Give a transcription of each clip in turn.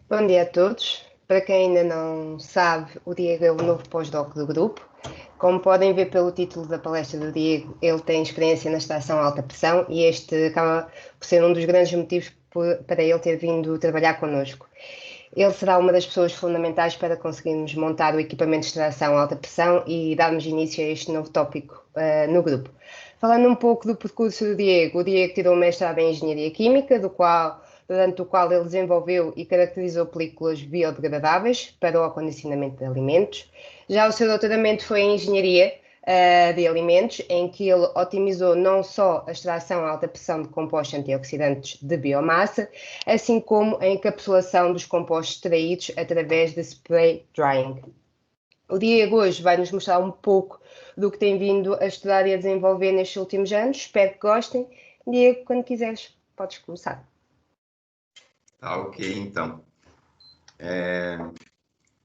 Bom dia a todos. Para quem ainda não sabe, o Diego é o novo pós-doc do grupo. Como podem ver pelo título da palestra do Diego, ele tem experiência na extração alta pressão e este acaba por ser um dos grandes motivos para ele ter vindo trabalhar connosco. Ele será uma das pessoas fundamentais para conseguirmos montar o equipamento de extração alta pressão e darmos início a este novo tópico no grupo. Falando um pouco do percurso do Diego, o Diego tirou um mestrado em Engenharia Química, durante o qual ele desenvolveu e caracterizou películas biodegradáveis para o acondicionamento de alimentos. Já o seu doutoramento foi em Engenharia de Alimentos, em que ele otimizou não só a extração a alta pressão de compostos antioxidantes de biomassa, assim como a encapsulação dos compostos extraídos através de spray drying. O Diego hoje vai nos mostrar um pouco do que tem vindo a estudar e a desenvolver nestes últimos anos. Espero que gostem. Diego, quando quiseres, podes começar. Ok, então.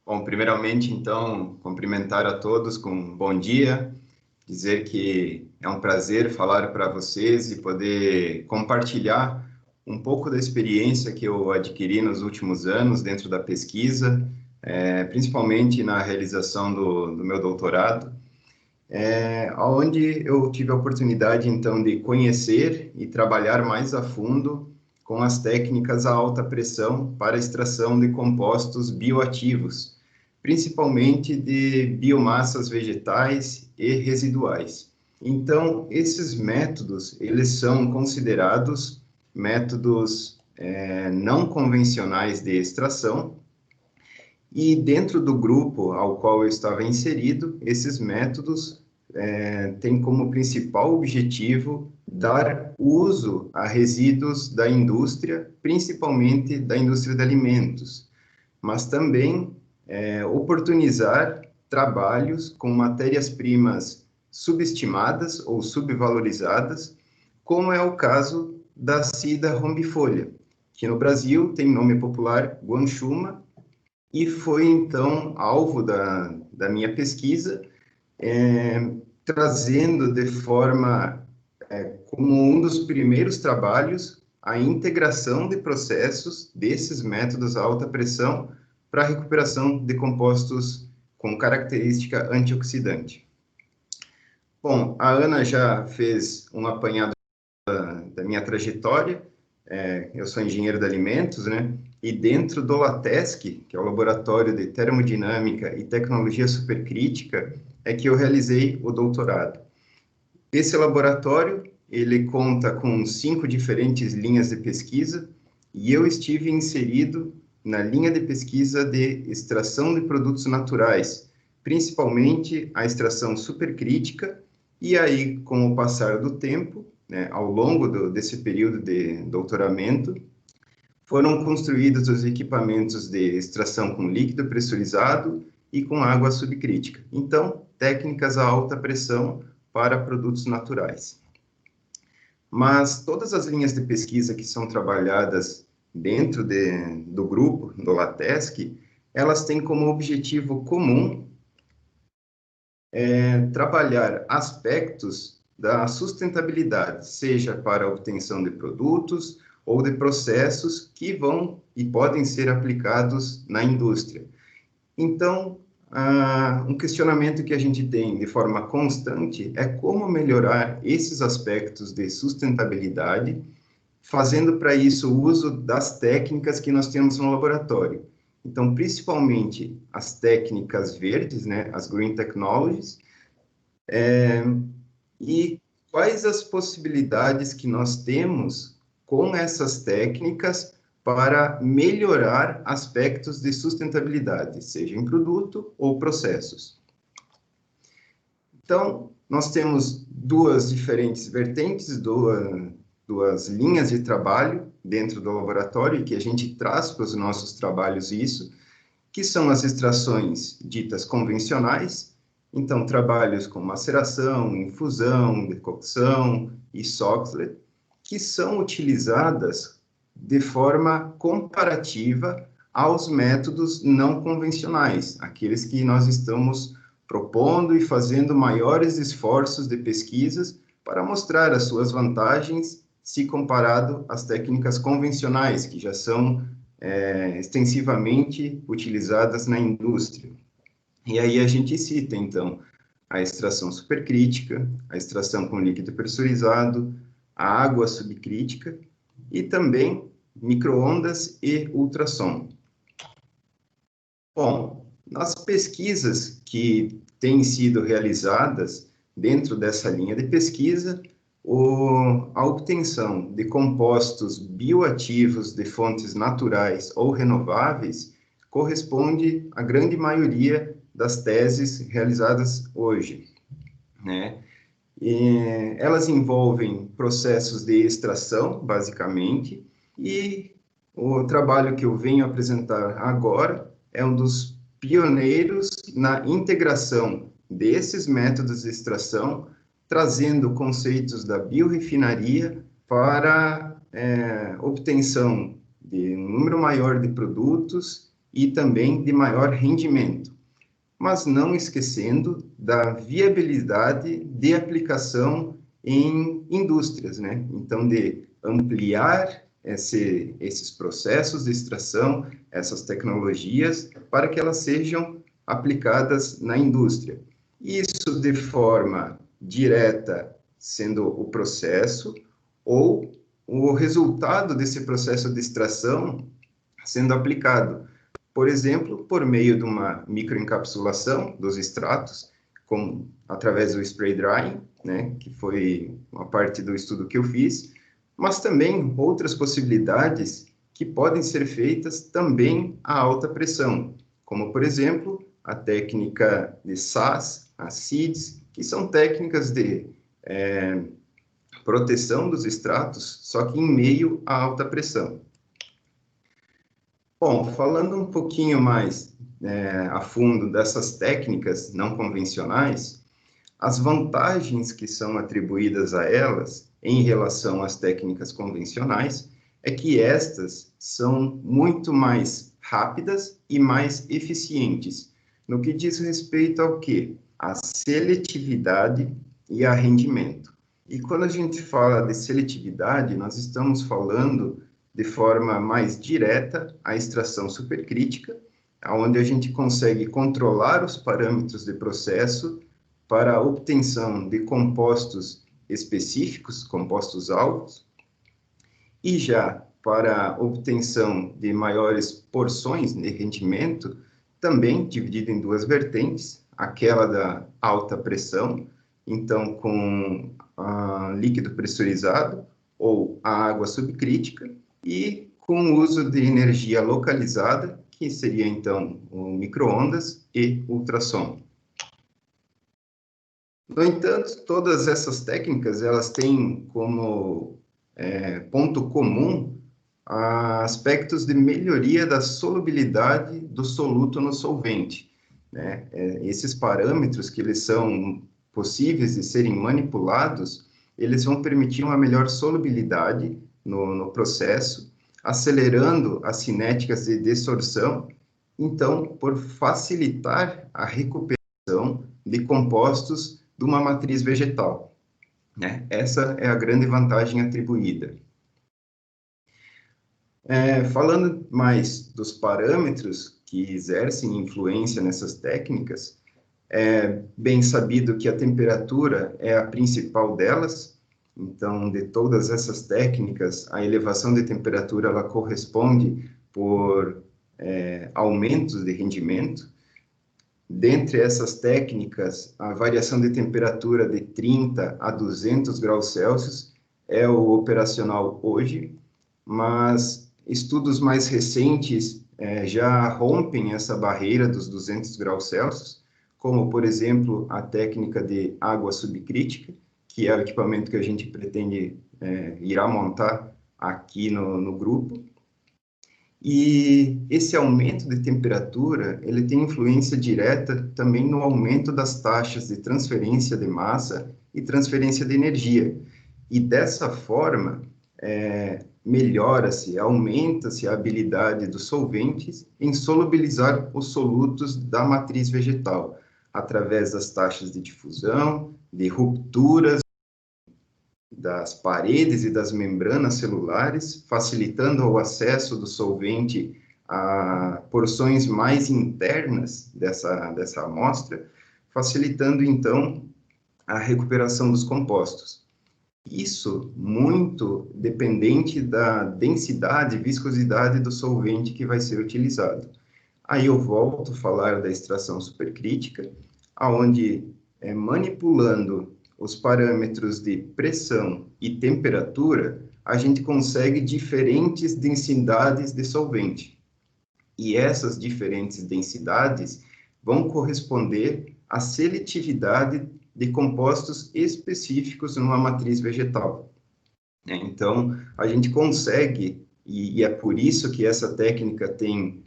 Bom, primeiramente, então, cumprimentar a todos com um bom dia, dizer que é um prazer falar para vocês e poder compartilhar um pouco da experiência que eu adquiri nos últimos anos dentro da pesquisa, principalmente na realização do meu doutorado, onde eu tive a oportunidade, então, de conhecer e trabalhar mais a fundo com as técnicas a alta pressão para extração de compostos bioativos, principalmente de biomassas vegetais e residuais. Então, esses métodos, eles são considerados métodos não convencionais de extração, e dentro do grupo ao qual eu estava inserido, esses métodos têm como principal objetivo dar uso a resíduos da indústria, principalmente da indústria de alimentos, mas também oportunizar trabalhos com matérias-primas subestimadas ou subvalorizadas, como é o caso da sida rombifolha, que no Brasil tem nome popular guanchuma, e foi, então, alvo da minha pesquisa, trazendo de forma, como um dos primeiros trabalhos, a integração de processos desses métodos a alta pressão para a recuperação de compostos com característica antioxidante. Bom, a Ana já fez um apanhado da minha trajetória. Eu sou engenheiro de alimentos, né? E dentro do LATESC, que é o Laboratório de Termodinâmica e Tecnologia Supercrítica, é que eu realizei o doutorado. Esse laboratório, ele conta com 5 diferentes linhas de pesquisa, e eu estive inserido na linha de pesquisa de extração de produtos naturais, principalmente a extração supercrítica, e aí, com o passar do tempo, né, ao longo desse período de doutoramento, foram construídos os equipamentos de extração com líquido pressurizado e com água subcrítica. Então, técnicas a alta pressão para produtos naturais. Mas todas as linhas de pesquisa que são trabalhadas dentro do grupo, do LATESC, elas têm como objetivo comum trabalhar aspectos da sustentabilidade, seja para a obtenção de produtos ou de processos que vão e podem ser aplicados na indústria. Então, um questionamento que a gente tem de forma constante é como melhorar esses aspectos de sustentabilidade, fazendo para isso o uso das técnicas que nós temos no laboratório. Então, principalmente as técnicas verdes, né, as Green Technologies, e quais as possibilidades que nós temos com essas técnicas para melhorar aspectos de sustentabilidade, seja em produto ou processos. Então, nós temos duas diferentes vertentes, duas linhas de trabalho dentro do laboratório, que a gente traz para os nossos trabalhos isso, que são as extrações ditas convencionais, então trabalhos com maceração, infusão, decocção e Soxhlet, que são utilizadas de forma comparativa aos métodos não convencionais, aqueles que nós estamos propondo e fazendo maiores esforços de pesquisas para mostrar as suas vantagens se comparado às técnicas convencionais, que já são extensivamente utilizadas na indústria. E aí a gente cita, então, a extração supercrítica, a extração com líquido pressurizado, a água subcrítica e também micro-ondas e ultrassom. Bom, nas pesquisas que têm sido realizadas dentro dessa linha de pesquisa, a obtenção de compostos bioativos de fontes naturais ou renováveis corresponde à grande maioria das teses realizadas hoje, né? E elas envolvem processos de extração, basicamente, e o trabalho que eu venho apresentar agora é um dos pioneiros na integração desses métodos de extração, trazendo conceitos da biorefinaria para obtenção de um número maior de produtos e também de maior rendimento, mas não esquecendo da viabilidade de aplicação em indústrias, né? Então, de ampliar esses processos de extração, essas tecnologias, para que elas sejam aplicadas na indústria. Isso de forma direta, sendo o processo, ou o resultado desse processo de extração sendo aplicado, por exemplo, por meio de uma microencapsulação dos extratos, através do spray drying, né, que foi uma parte do estudo que eu fiz, mas também outras possibilidades que podem ser feitas também a alta pressão, como, por exemplo, a técnica de SAS, a SIDS, que são técnicas de proteção dos extratos, só que em meio à alta pressão. Bom, falando um pouquinho mais a fundo dessas técnicas não convencionais, as vantagens que são atribuídas a elas em relação às técnicas convencionais é que estas são muito mais rápidas e mais eficientes no que diz respeito ao quê? A seletividade e a rendimento. E quando a gente fala de seletividade, nós estamos falando de forma mais direta a extração supercrítica, onde a gente consegue controlar os parâmetros de processo para a obtenção de compostos específicos, compostos alvos, e já para a obtenção de maiores porções de rendimento, também dividido em duas vertentes, aquela da alta pressão, então com líquido pressurizado ou a água subcrítica, e com o uso de energia localizada, que seria então o micro-ondas e ultrassom. No entanto, todas essas técnicas, elas têm como ponto comum aspectos de melhoria da solubilidade do soluto no solvente, né? Esses parâmetros que eles são possíveis de serem manipulados, eles vão permitir uma melhor solubilidade no processo, acelerando as cinéticas de desorção, então, por facilitar a recuperação de compostos de uma matriz vegetal, né? Essa é a grande vantagem atribuída. Falando mais dos parâmetros que exercem influência nessas técnicas, é bem sabido que a temperatura é a principal delas. Então, de todas essas técnicas, a elevação de temperatura ela corresponde por aumentos de rendimento. Dentre essas técnicas, a variação de temperatura de 30 a 200 graus Celsius é o operacional hoje, mas estudos mais recentes já rompem essa barreira dos 200 graus Celsius, como, por exemplo, a técnica de água subcrítica, que é o equipamento que a gente pretende irá montar aqui no grupo. E esse aumento de temperatura, ele tem influência direta também no aumento das taxas de transferência de massa e transferência de energia. E dessa forma, melhora-se, aumenta-se a habilidade dos solventes em solubilizar os solutos da matriz vegetal, através das taxas de difusão, de rupturas das paredes e das membranas celulares, facilitando o acesso do solvente a porções mais internas dessa amostra, facilitando, então, a recuperação dos compostos. Isso muito dependente da densidade e viscosidade do solvente que vai ser utilizado. Aí eu volto a falar da extração supercrítica, onde, manipulando os parâmetros de pressão e temperatura, a gente consegue diferentes densidades de solvente. E essas diferentes densidades vão corresponder à seletividade de compostos específicos numa matriz vegetal. Então, a gente consegue, e é por isso que essa técnica tem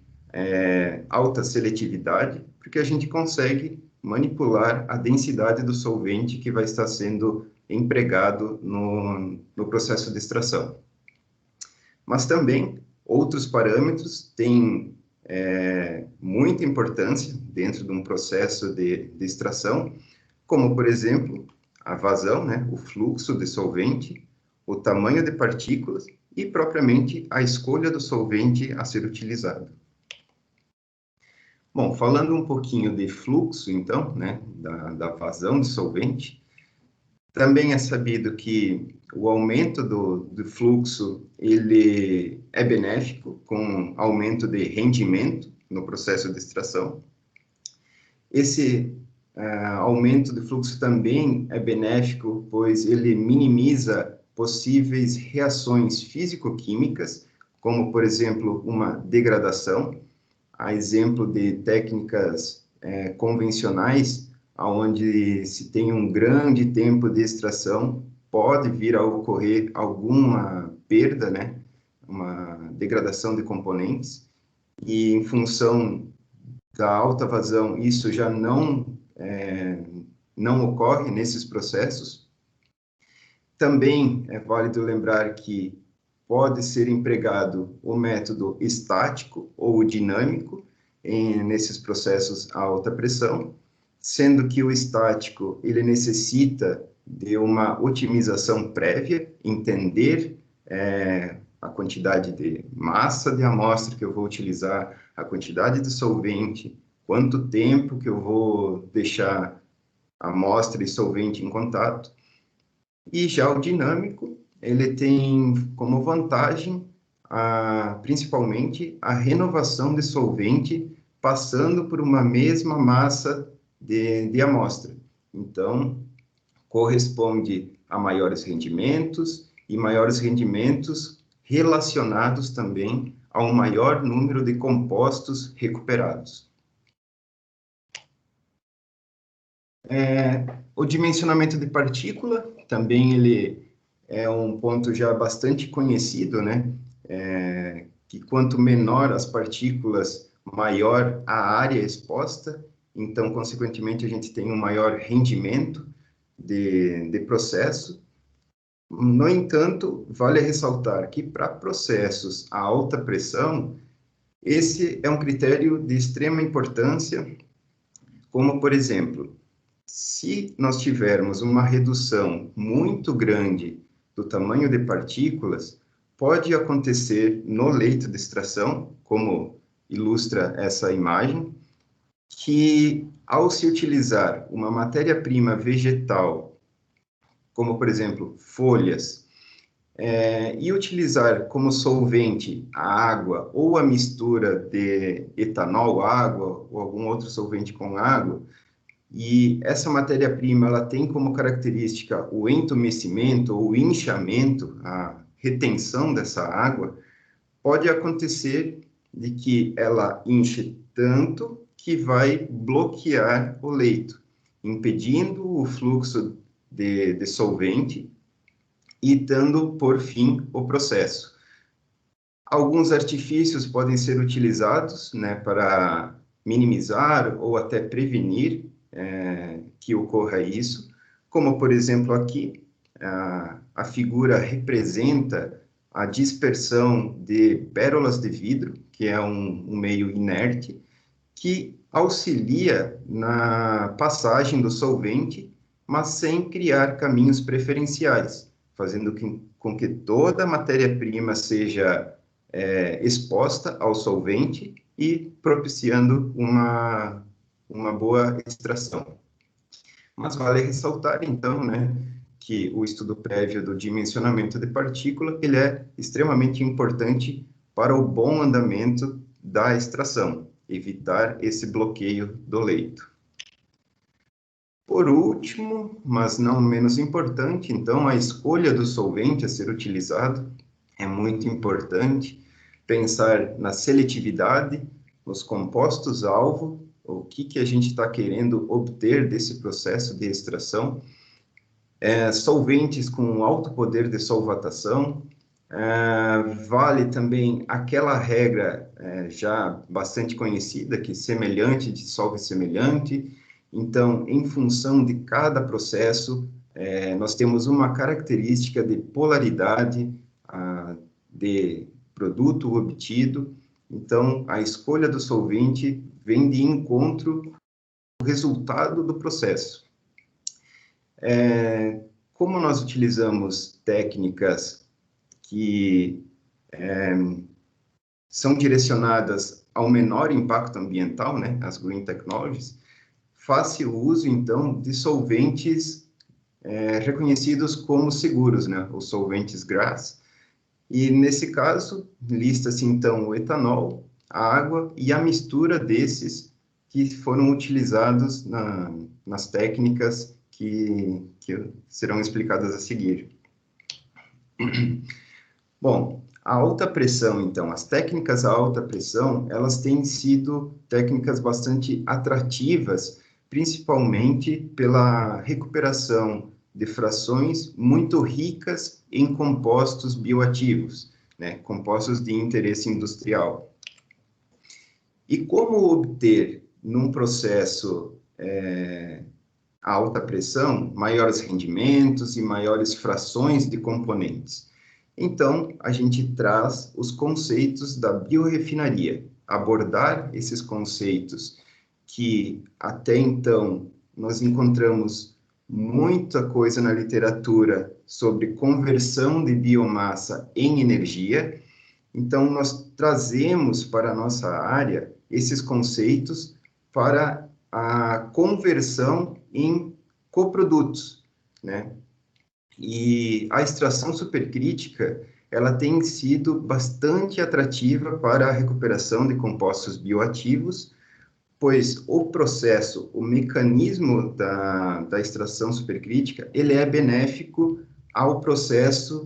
alta seletividade, porque a gente consegue manipular a densidade do solvente que vai estar sendo empregado no processo de extração. Mas também outros parâmetros têm muita importância dentro de um processo de extração, como, por exemplo, a vazão, né, o fluxo de solvente, o tamanho de partículas e, propriamente, a escolha do solvente a ser utilizado. Bom, falando um pouquinho de fluxo, então, né, da vazão de solvente, também é sabido que o aumento do fluxo, ele é benéfico, com aumento de rendimento no processo de extração. Esse aumento de fluxo também é benéfico, pois ele minimiza possíveis reações físico-químicas, como, por exemplo, uma degradação, a exemplo de técnicas convencionais, onde se tem um grande tempo de extração, pode vir a ocorrer alguma perda, né, uma degradação de componentes, e em função da alta vazão, isso já não ocorre nesses processos. Também é válido lembrar que pode ser empregado o método estático ou dinâmico nesses processos a alta pressão, sendo que o estático ele necessita de uma otimização prévia, entender a quantidade de massa de amostra que eu vou utilizar, a quantidade de solvente, quanto tempo que eu vou deixar a amostra e solvente em contato. E já o dinâmico, ele tem como vantagem, principalmente, a renovação de solvente passando por uma mesma massa de amostra. Então, corresponde a maiores rendimentos, e maiores rendimentos relacionados também a um maior número de compostos recuperados. O dimensionamento de partícula, também ele é um ponto já bastante conhecido, né? Que quanto menor as partículas, maior a área exposta, então, consequentemente, a gente tem um maior rendimento de processo. No entanto, vale ressaltar que para processos a alta pressão, esse é um critério de extrema importância, como, por exemplo, se nós tivermos uma redução muito grande do tamanho de partículas, pode acontecer no leito de extração, como ilustra essa imagem, que ao se utilizar uma matéria-prima vegetal, como, por exemplo, folhas, e utilizar como solvente a água ou a mistura de etanol, água ou algum outro solvente com água, e essa matéria-prima ela tem como característica o entumecimento ou inchamento, a retenção dessa água, pode acontecer de que ela enche tanto que vai bloquear o leito, impedindo o fluxo de solvente e dando por fim o processo. Alguns artifícios podem ser utilizados, né, para minimizar ou até prevenir que ocorra isso, como, por exemplo, aqui, a figura representa a dispersão de pérolas de vidro, que é um meio inerte, que auxilia na passagem do solvente, mas sem criar caminhos preferenciais. fazendo com que toda a matéria-prima seja exposta ao solvente e propiciando uma boa extração. Mas vale ressaltar, então, né, que o estudo prévio do dimensionamento de partícula, ele é extremamente importante para o bom andamento da extração, evitar esse bloqueio do leito. Por último, mas não menos importante, então, a escolha do solvente a ser utilizado é muito importante. Pensar na seletividade, nos compostos-alvo, o que a gente está querendo obter desse processo de extração, solventes com alto poder de solvatação, vale também aquela regra já bastante conhecida, que semelhante dissolve semelhante. Então, em função de cada processo, nós temos uma característica de polaridade de produto obtido. Então, a escolha do solvente vem de encontro ao resultado do processo. Como nós utilizamos técnicas que são direcionadas ao menor impacto ambiental, né, as Green Technologies, faz-se o uso, então, de solventes reconhecidos como seguros, né, os solventes GRAS. E, nesse caso, lista-se, então, o etanol, a água e a mistura desses que foram utilizados nas técnicas que serão explicadas a seguir. Bom, a alta pressão, então, as técnicas a alta pressão, elas têm sido técnicas bastante atrativas, principalmente pela recuperação de frações muito ricas em compostos bioativos, né, compostos de interesse industrial. E como obter, num processo a alta pressão, maiores rendimentos e maiores frações de componentes? Então, a gente traz os conceitos da biorefinaria, abordar esses conceitos que até então nós encontramos muita coisa na literatura sobre conversão de biomassa em energia. Então, nós trazemos para a nossa área esses conceitos para a conversão em coprodutos, né? E a extração supercrítica, ela tem sido bastante atrativa para a recuperação de compostos bioativos, pois o processo, o mecanismo da extração supercrítica, ele é benéfico ao processo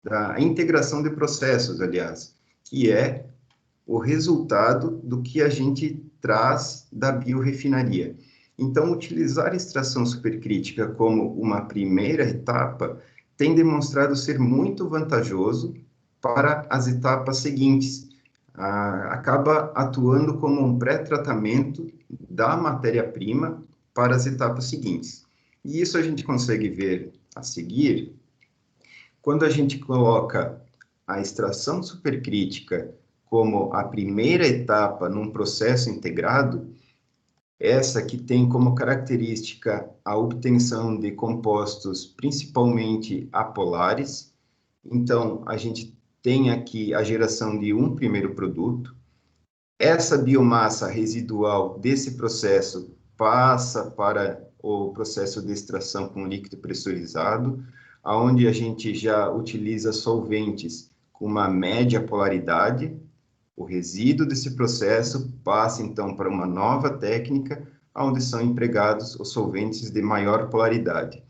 da integração de processos, aliás, que é o resultado do que a gente traz da biorefinaria. Então, utilizar a extração supercrítica como uma primeira etapa tem demonstrado ser muito vantajoso para as etapas seguintes. Acaba atuando como um pré-tratamento da matéria-prima para as etapas seguintes. E isso a gente consegue ver a seguir quando a gente coloca a extração supercrítica como a primeira etapa num processo integrado. Essa que tem como característica a obtenção de compostos principalmente apolares. Então, a gente tem aqui a geração de um primeiro produto. Essa biomassa residual desse processo passa para o processo de extração com líquido pressurizado, onde a gente já utiliza solventes com uma média polaridade. O resíduo desse processo passa, então, para uma nova técnica, onde são empregados os solventes de maior polaridade.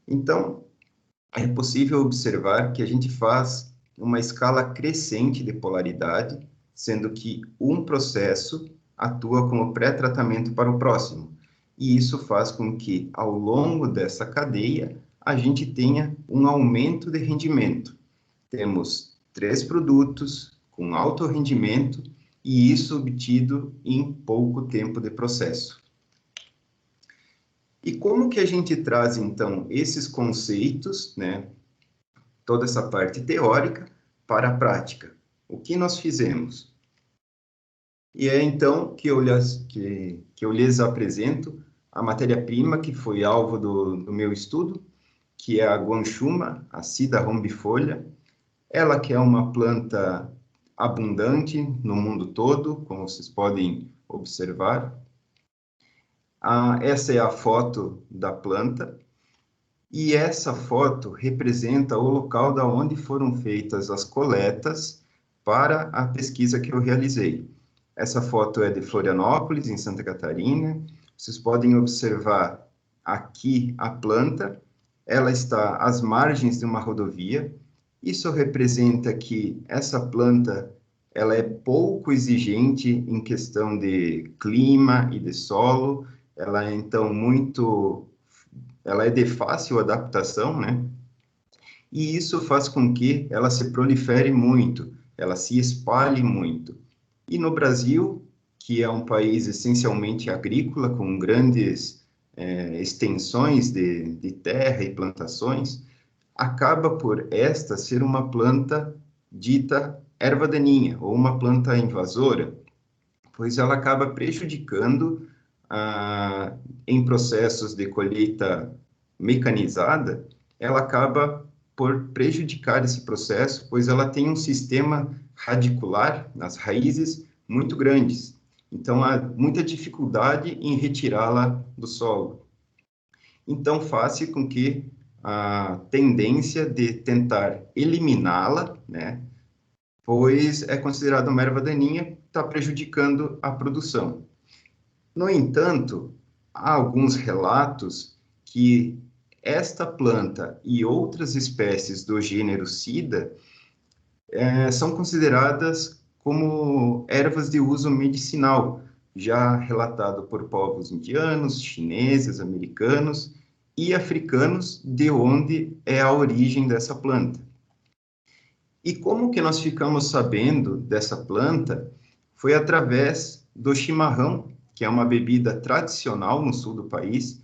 Então, é possível observar que a gente faz uma escala crescente de polaridade, sendo que um processo atua como pré-tratamento para o próximo. E isso faz com que, ao longo dessa cadeia, a gente tenha um aumento de rendimento. Temos 3 produtos com alto rendimento, e isso obtido em pouco tempo de processo. E como que a gente traz, então, esses conceitos, né, toda essa parte teórica, para a prática? O que nós fizemos? E é, então, que eu lhes apresento a matéria-prima que foi alvo do meu estudo, que é a guanchuma, a sida rombifolha. Ela que é uma planta abundante no mundo todo, como vocês podem observar. Essa é a foto da planta, e essa foto representa o local da onde foram feitas as coletas para a pesquisa que eu realizei. Essa foto é de Florianópolis, em Santa Catarina. Vocês podem observar aqui a planta. Ela está às margens de uma rodovia. Isso representa que essa planta ela é pouco exigente em questão de clima e de solo. Ela é, então, ela é de fácil adaptação, né? E isso faz com que ela se prolifere muito, ela se espalhe muito. E no Brasil, que é um país essencialmente agrícola, com grandes extensões de terra e plantações, acaba por esta ser uma planta dita erva daninha, ou uma planta invasora, pois ela acaba prejudicando em processos de colheita mecanizada, ela acaba por prejudicar esse processo, pois ela tem um sistema radicular nas raízes muito grandes. Então, há muita dificuldade em retirá-la do solo. Então, faz com que a tendência de tentar eliminá-la, né, pois é considerada uma erva daninha, está prejudicando a produção. No entanto, há alguns relatos que esta planta e outras espécies do gênero Sida são consideradas como ervas de uso medicinal, já relatado por povos indianos, chineses, americanos e africanos, de onde é a origem dessa planta. E como que nós ficamos sabendo dessa planta? Foi através do chimarrão, que é uma bebida tradicional no sul do país,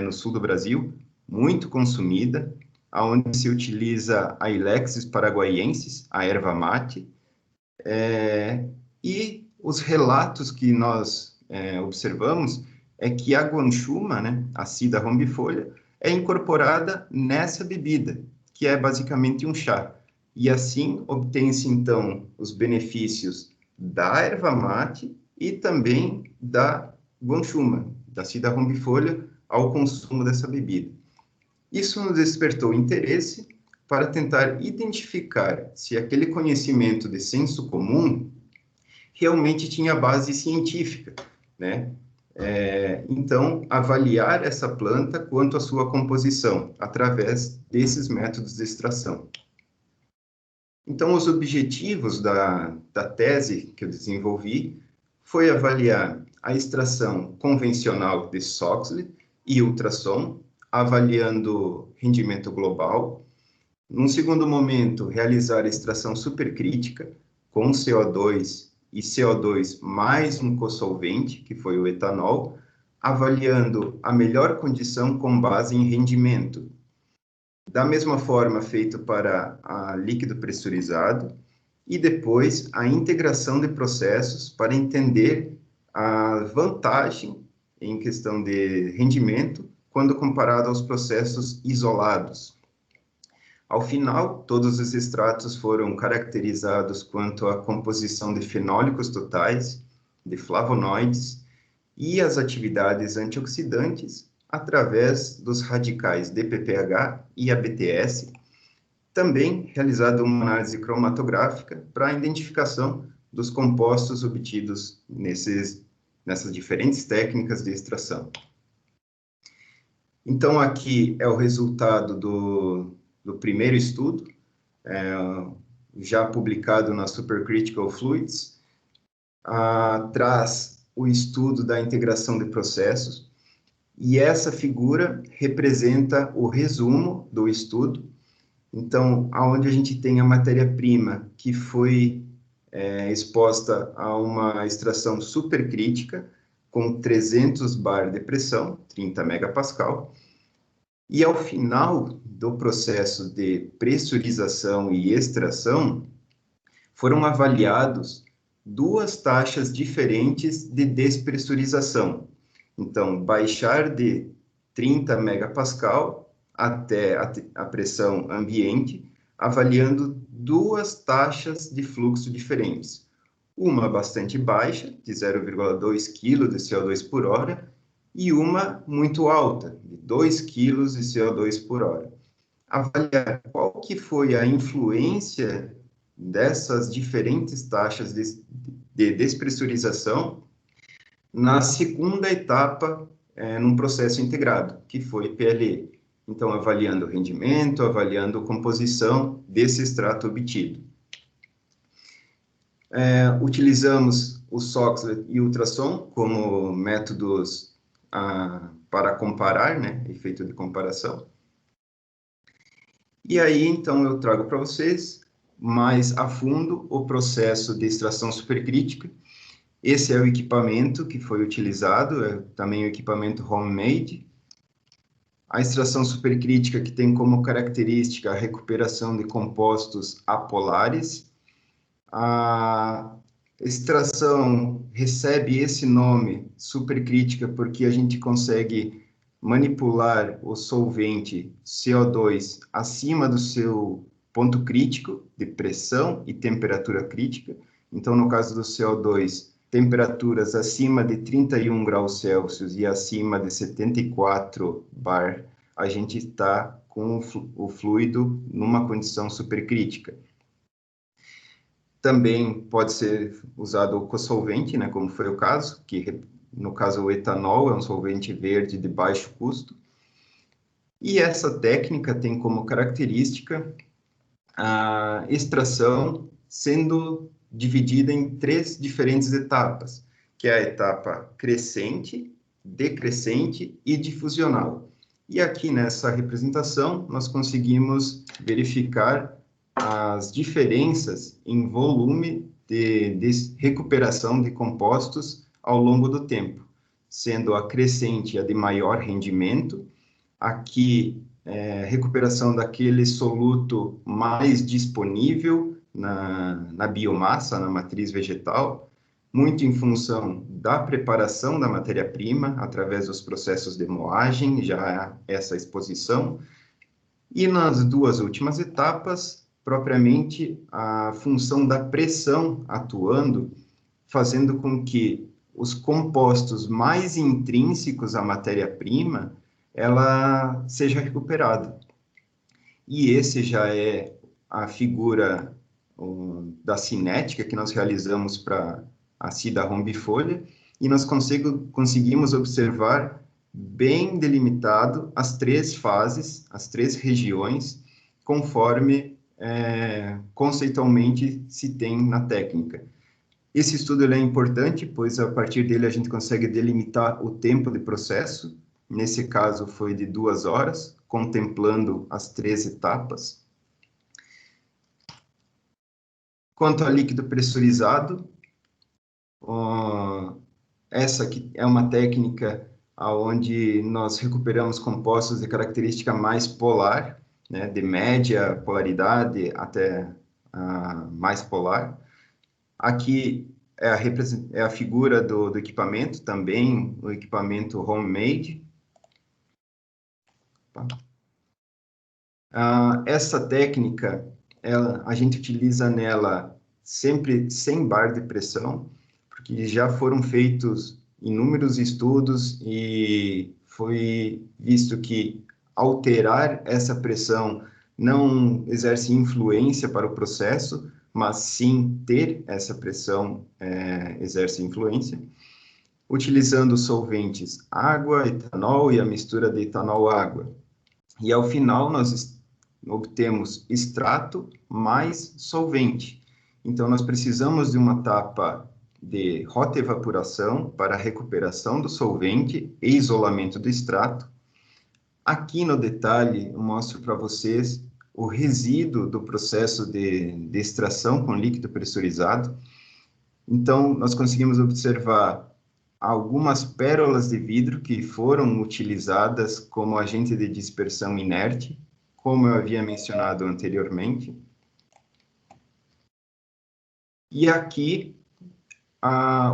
no sul do Brasil, muito consumida, onde se utiliza a Ilexis paraguaiensis, a erva mate, e os relatos que nós observamos é que a guanchuma, né, a sida rombifolha, é incorporada nessa bebida, que é basicamente um chá. E assim obtém-se, então, os benefícios da erva mate e também da guanchuma, da sida rombifolha, ao consumo dessa bebida. Isso nos despertou interesse para tentar identificar se aquele conhecimento de senso comum realmente tinha base científica, né? Então, avaliar essa planta quanto à sua composição, através desses métodos de extração. Então, os objetivos da tese que eu desenvolvi foi avaliar a extração convencional de Soxhlet e ultrassom, avaliando rendimento global. Num segundo momento, realizar a extração supercrítica com CO2 e CO2 mais um cosolvente, que foi o etanol, avaliando a melhor condição com base em rendimento. Da mesma forma, feito para a líquido pressurizado, e depois a integração de processos para entender a vantagem em questão de rendimento quando comparado aos processos isolados. Ao final, todos os extratos foram caracterizados quanto à composição de fenólicos totais, de flavonoides e as atividades antioxidantes através dos radicais DPPH e ABTS, também realizada uma análise cromatográfica para a identificação dos compostos obtidos nessas diferentes técnicas de extração. Então, aqui é o resultado do primeiro estudo, já publicado na Supercritical Fluids, traz o estudo da integração de processos, e essa figura representa o resumo do estudo. Então, aonde a gente tem a matéria-prima que foi exposta a uma extração supercrítica, com 300 bar de pressão, 30 megapascal, e ao final do processo de pressurização e extração, foram avaliados duas taxas diferentes de despressurização. Então, baixar de 30 megapascal até a pressão ambiente, avaliando duas taxas de fluxo diferentes. Uma bastante baixa, de 0,2 kg de CO2 por hora, e uma muito alta, de 2 kg de CO2 por hora. Avaliar qual que foi a influência dessas diferentes taxas de despressurização na segunda etapa, num processo integrado, que foi PLE. Então, avaliando o rendimento, avaliando a composição desse extrato obtido. Utilizamos o SOX e o ultrassom como métodos para comparar, né, efeito de comparação. E aí, então, eu trago para vocês mais a fundo o processo de extração supercrítica. Esse é o equipamento que foi utilizado, é também o equipamento homemade. A extração supercrítica, que tem como característica a recuperação de compostos apolares. A extração recebe esse nome, supercrítica, porque a gente consegue manipular o solvente CO2 acima do seu ponto crítico de pressão e temperatura crítica. Então, no caso do CO2, temperaturas acima de 31 graus Celsius e acima de 74 bar, a gente está com o fluido numa condição supercrítica. Também pode ser usado o cosolvente, né, como foi o caso, que no caso o etanol é um solvente verde de baixo custo. E essa técnica tem como característica a extração sendo dividida em 3 diferentes etapas, que é a etapa crescente, decrescente e difusional. E aqui nessa representação nós conseguimos verificar as diferenças em volume de recuperação de compostos ao longo do tempo, sendo a crescente a de maior rendimento, aqui recuperação daquele soluto mais disponível na biomassa, na matriz vegetal, muito em função da preparação da matéria-prima, através dos processos de moagem, já essa exposição, e nas 2 últimas etapas, propriamente a função da pressão atuando, fazendo com que os compostos mais intrínsecos à matéria-prima ela seja recuperada. E esse já é a figura da cinética que nós realizamos para a Cida rombifolha, e nós conseguimos observar bem delimitado as 3 fases, as 3 regiões, conforme conceitualmente se tem na técnica. Esse estudo ele é importante, pois a partir dele a gente consegue delimitar o tempo de processo. Nesse caso foi de 2 horas, contemplando as 3 etapas. Quanto ao líquido pressurizado, essa aqui é uma técnica onde nós recuperamos compostos de característica mais polar, né, de média polaridade até mais polar. Aqui é a figura do equipamento, também o equipamento homemade. Essa técnica, a gente utiliza nela sempre 100 bar de pressão, porque já foram feitos inúmeros estudos e foi visto que alterar essa pressão não exerce influência para o processo, mas sim ter essa pressão exerce influência. Utilizando solventes água, etanol e a mistura de etanol-água. E ao final nós obtemos extrato mais solvente. Então nós precisamos de uma etapa de rotaevaporação para recuperação do solvente e isolamento do extrato. Aqui no detalhe eu mostro para vocês o resíduo do processo de extração com líquido pressurizado. Então nós conseguimos observar algumas pérolas de vidro que foram utilizadas como agente de dispersão inerte, como eu havia mencionado anteriormente. E aqui,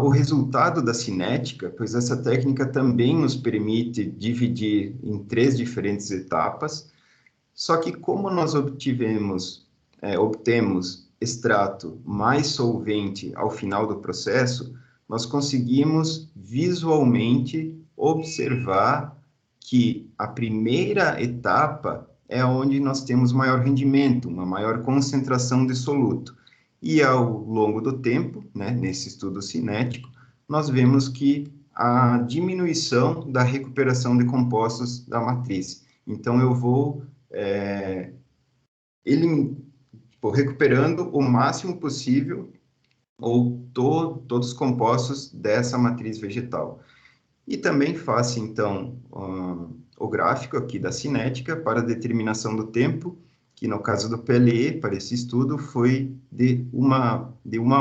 o resultado da cinética, pois essa técnica também nos permite dividir em 3 diferentes etapas. Só que como nós obtemos extrato mais solvente ao final do processo, nós conseguimos visualmente observar que a primeira etapa é onde nós temos maior rendimento, uma maior concentração de soluto. E ao longo do tempo, né, nesse estudo cinético, nós vemos que a diminuição da recuperação de compostos da matriz. Então, eu vou recuperando o máximo possível ou todos os compostos dessa matriz vegetal. E também faço, então, o gráfico aqui da cinética para determinação do tempo, que no caso do PLE, para esse estudo, foi de uma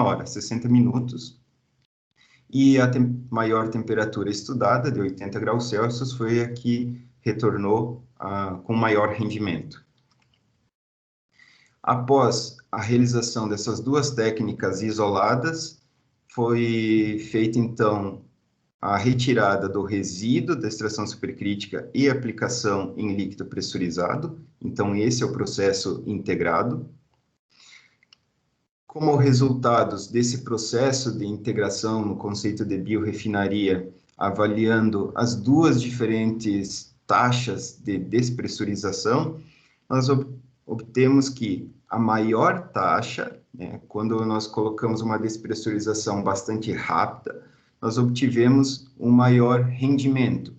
hora, 60 minutos. E a maior temperatura estudada, de 80 graus Celsius, foi a que retornou com maior rendimento. Após a realização dessas duas técnicas isoladas, foi feita, então, a retirada do resíduo da extração supercrítica e aplicação em líquido pressurizado. Então, esse é o processo integrado. Como resultados desse processo de integração no conceito de biorefinaria, avaliando as duas diferentes taxas de despressurização, nós obtemos que a maior taxa, né, quando nós colocamos uma despressurização bastante rápida, nós obtivemos um maior rendimento.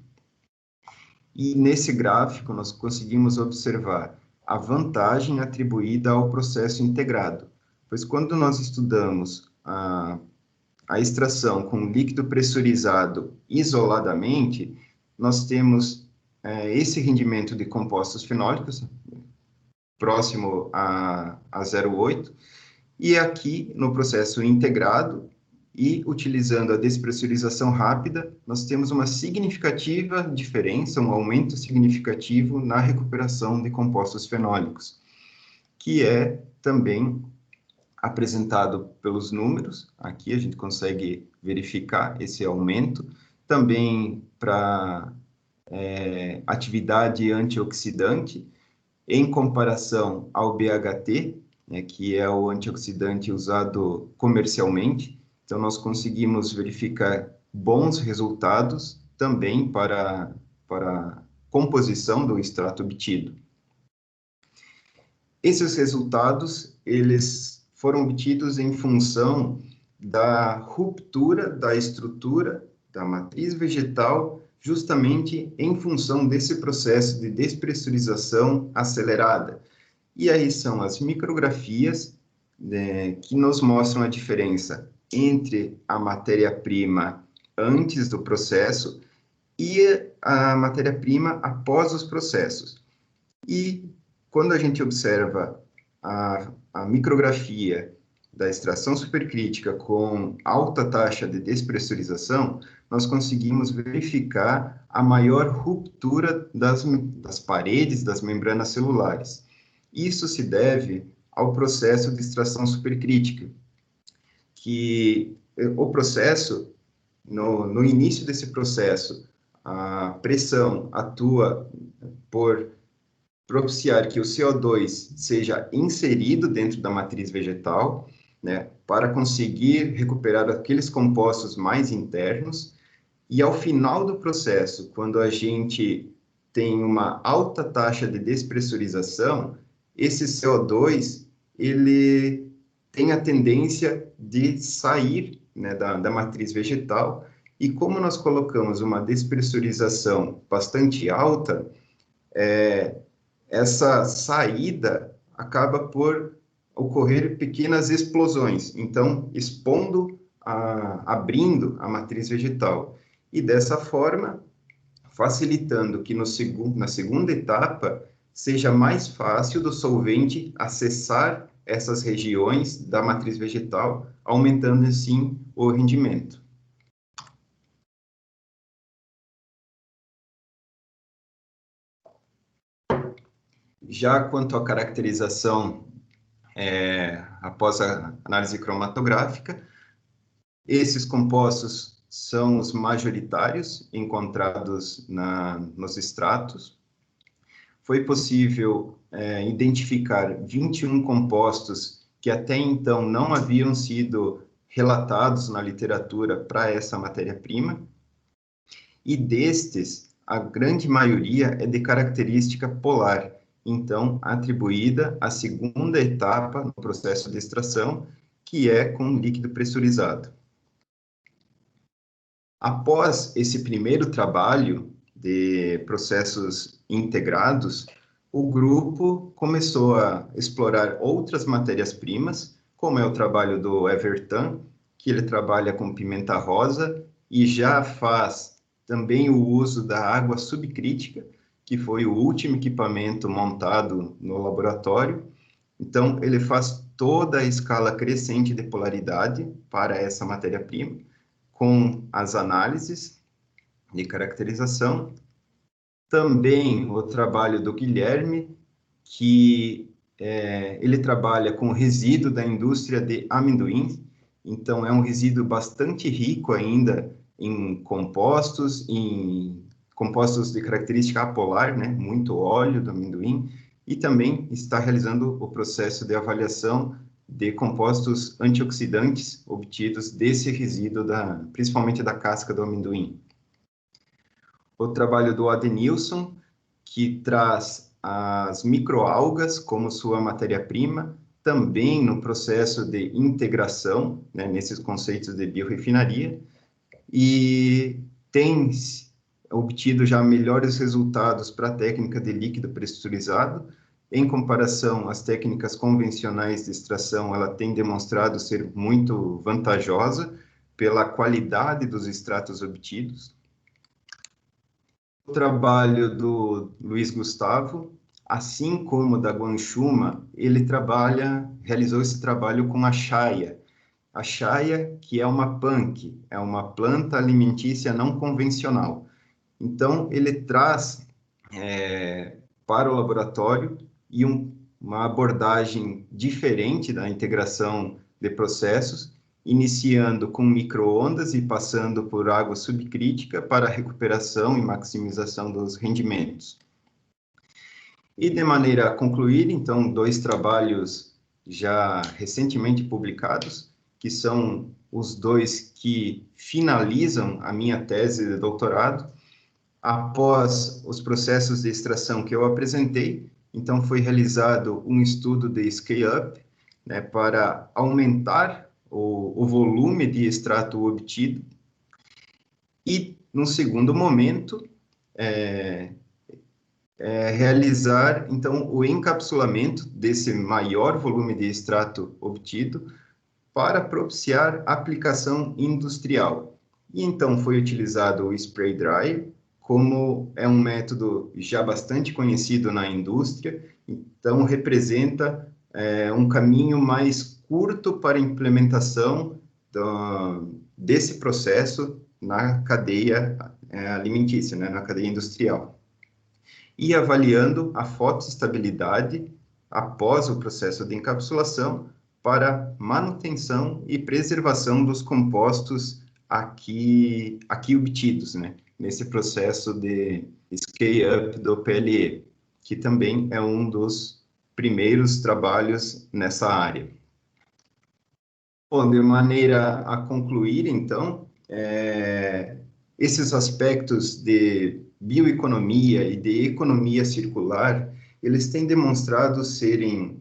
E nesse gráfico nós conseguimos observar a vantagem atribuída ao processo integrado, pois quando nós estudamos a extração com líquido pressurizado isoladamente, nós temos esse rendimento de compostos fenólicos próximo a 0,8, e aqui no processo integrado e utilizando a despressurização rápida, nós temos uma significativa diferença, um aumento significativo na recuperação de compostos fenólicos, que é também apresentado pelos números. Aqui a gente consegue verificar esse aumento, também para atividade antioxidante, em comparação ao BHT, né, que é o antioxidante usado comercialmente. Então, nós conseguimos verificar bons resultados também para a composição do extrato obtido. Esses resultados, eles foram obtidos em função da ruptura da estrutura da matriz vegetal, justamente em função desse processo de despressurização acelerada. E aí são as micrografias, né, que nos mostram a diferença entre a matéria-prima antes do processo e a matéria-prima após os processos. E quando a gente observa a micrografia da extração supercrítica com alta taxa de despressurização, nós conseguimos verificar a maior ruptura das paredes das membranas celulares. Isso se deve ao processo de extração supercrítica, que o processo, no início desse processo, a pressão atua por propiciar que o CO2 seja inserido dentro da matriz vegetal, né, para conseguir recuperar aqueles compostos mais internos, e ao final do processo, quando a gente tem uma alta taxa de despressurização, esse CO2, ele tem a tendência de sair, né, da matriz vegetal, e como nós colocamos uma despressurização bastante alta, essa saída acaba por ocorrer pequenas explosões, então abrindo a matriz vegetal, e dessa forma facilitando que na segunda etapa seja mais fácil do solvente acessar essas regiões da matriz vegetal, aumentando assim o rendimento. Já quanto à caracterização após a análise cromatográfica, esses compostos são os majoritários encontrados nos extratos. foi possível identificar 21 compostos que até então não haviam sido relatados na literatura para essa matéria-prima, e destes, a grande maioria é de característica polar, então atribuída à segunda etapa no processo de extração, que é com líquido pressurizado. Após esse primeiro trabalho de processos integrados, o grupo começou a explorar outras matérias-primas, como é o trabalho do Everton, que ele trabalha com pimenta rosa e já faz também o uso da água subcrítica, que foi o último equipamento montado no laboratório. Então, ele faz toda a escala crescente de polaridade para essa matéria-prima, com as análises de caracterização. Também o trabalho do Guilherme, que ele trabalha com resíduo da indústria de amendoim, então é um resíduo bastante rico ainda em compostos de característica apolar, né, muito óleo do amendoim, e também está realizando o processo de avaliação de compostos antioxidantes obtidos desse resíduo, principalmente da casca do amendoim. O trabalho do Adenilson, que traz as microalgas como sua matéria-prima, também no processo de integração, né, nesses conceitos de biorefinaria, e tem obtido já melhores resultados para a técnica de líquido pressurizado. Em comparação às técnicas convencionais de extração, ela tem demonstrado ser muito vantajosa pela qualidade dos extratos obtidos. O trabalho do Luiz Gustavo, assim como da Guanchuma, ele realizou esse trabalho com a chaia. A chaia, que é uma punk, é uma planta alimentícia não convencional. Então, ele traz para o laboratório e uma abordagem diferente da integração de processos, iniciando com micro-ondas e passando por água subcrítica para a recuperação e maximização dos rendimentos. E de maneira a concluir, então, 2 trabalhos já recentemente publicados, que são os 2 que finalizam a minha tese de doutorado. Após os processos de extração que eu apresentei, então foi realizado um estudo de scale-up, né, para aumentar o volume de extrato obtido, e, num segundo momento, realizar, então, o encapsulamento desse maior volume de extrato obtido para propiciar aplicação industrial. E, então, foi utilizado o spray dry, como é um método já bastante conhecido na indústria, então representa um caminho mais curto para a implementação desse processo na cadeia alimentícia, né, na cadeia industrial. E avaliando a fotoestabilidade após o processo de encapsulação para manutenção e preservação dos compostos aqui obtidos, né, nesse processo de scale-up do PLE, que também é um dos primeiros trabalhos nessa área. Bom, de maneira a concluir, então, esses aspectos de bioeconomia e de economia circular, eles têm demonstrado serem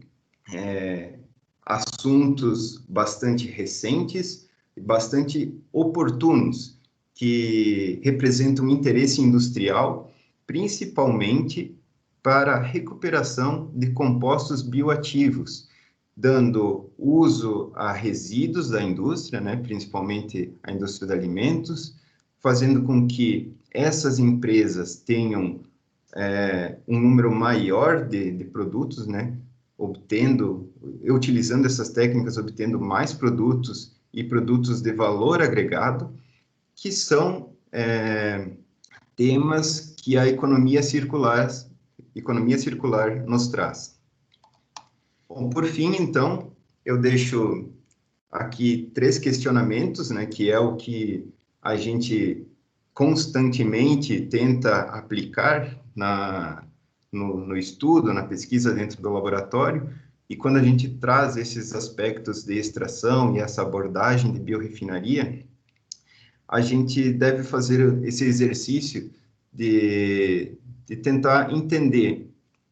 assuntos bastante recentes e bastante oportunos, que representam interesse industrial, principalmente para a recuperação de compostos bioativos, dando uso a resíduos da indústria, né, principalmente a indústria de alimentos, fazendo com que essas empresas tenham um número maior de produtos, né, utilizando essas técnicas, obtendo mais produtos e produtos de valor agregado, que são temas que a economia circular nos traz. Bom, por fim, então, eu deixo aqui 3 questionamentos, né, que é o que a gente constantemente tenta aplicar no estudo, na pesquisa dentro do laboratório, e quando a gente traz esses aspectos de extração e essa abordagem de biorrefinaria, a gente deve fazer esse exercício de tentar entender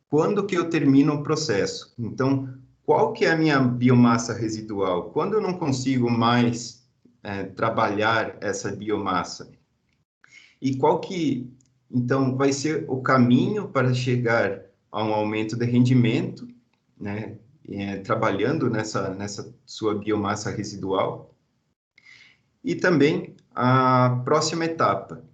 quando que eu termino o processo. Então, qual que é a minha biomassa residual? Quando eu não consigo mais trabalhar essa biomassa? E qual que, então, vai ser o caminho para chegar a um aumento de rendimento, né? Trabalhando nessa sua biomassa residual? E também a próxima etapa,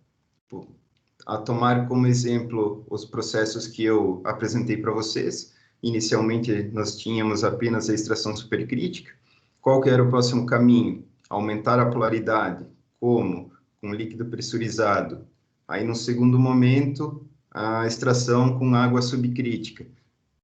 a tomar como exemplo os processos que eu apresentei para vocês. Inicialmente, nós tínhamos apenas a extração supercrítica. Qual que era o próximo caminho? Aumentar a polaridade. Como? Com líquido pressurizado. Aí, no segundo momento, a extração com água subcrítica.